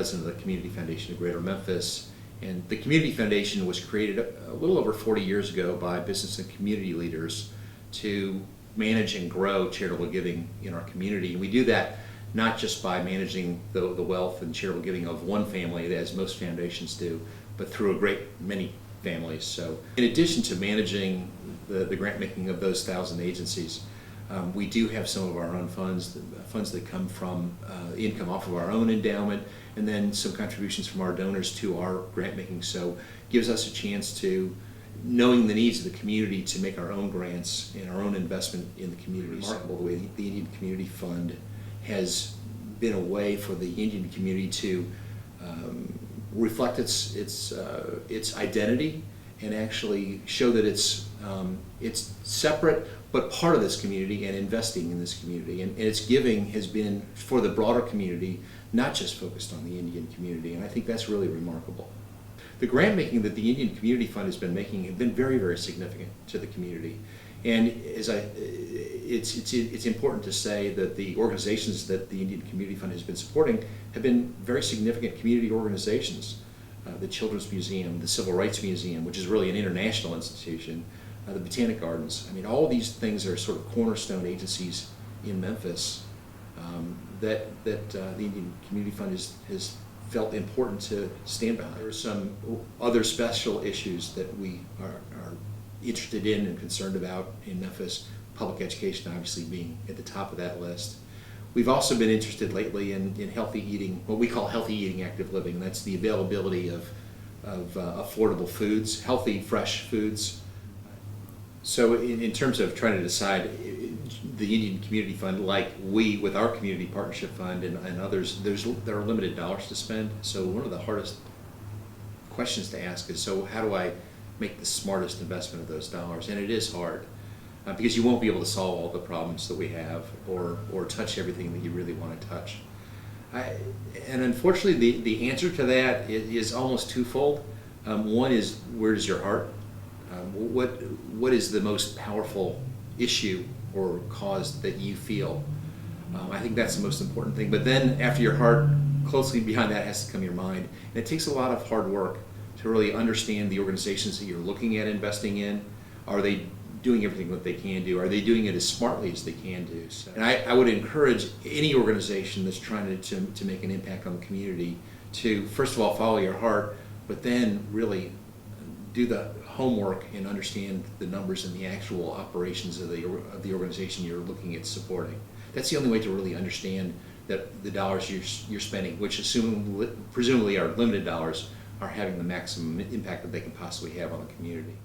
president of the Community Foundation of Greater Memphis. And the Community Foundation was created a little over 40 years ago by business and community leaders to manage and grow charitable giving in our community. And we do that not just by managing the wealth and charitable giving of one family, as most foundations do, but through a great many families. So in addition to managing the grant making of those 1,000 agencies, we do have some of our own funds that come from income off of our own endowment, and then some contributions from our donors to our grant making. So gives us a chance to, knowing the needs of the community, to make our own grants and our own investment in the community. Remarkable the way the Indian Community Fund has been a way for the Indian community to reflect its identity and actually show that it's separate but part of this community and investing in this community. And its giving has been for the broader community, not just focused on the Indian community, and I think that's really remarkable. The grant making that the Indian Community Fund has been making have been very, very significant to the community. And it's important to say that the organizations that the Indian Community Fund has been supporting have been very significant community organizations. The Children's Museum, the Civil Rights Museum, which is really an international institution, the Botanic Gardens. I mean, all these things are sort of cornerstone agencies in Memphis that the Indian Community Fund has felt important to stand behind. There are some other special issues that we are interested in and concerned about in Memphis, public education obviously being at the top of that list. We've also been interested lately in healthy eating, what we call healthy eating, active living. That's the availability of affordable foods, healthy, fresh foods. So in terms of trying to decide, the Indian Community Fund, like we with our Community Partnership Fund and others, there are limited dollars to spend. So one of the hardest questions to ask is, so how do I make the smartest investment of those dollars? And it is hard because you won't be able to solve all the problems that we have or touch everything that you really want to touch. And unfortunately, the answer to that is almost twofold. One is, where does your heart? What is the most powerful issue or cause that you feel? I think that's the most important thing. But then after your heart, closely behind that has to come your mind. And it takes a lot of hard work to really understand the organizations that you're looking at investing in. Are they doing everything that they can do? Are they doing it as smartly as they can do? So, and I would encourage any organization that's trying to make an impact on the community to, first of all, follow your heart, but then really do the homework and understand the numbers and the actual operations of the organization you're looking at supporting. That's the only way to really understand that the dollars you're spending, which presumably are limited dollars, are having the maximum impact that they can possibly have on the community.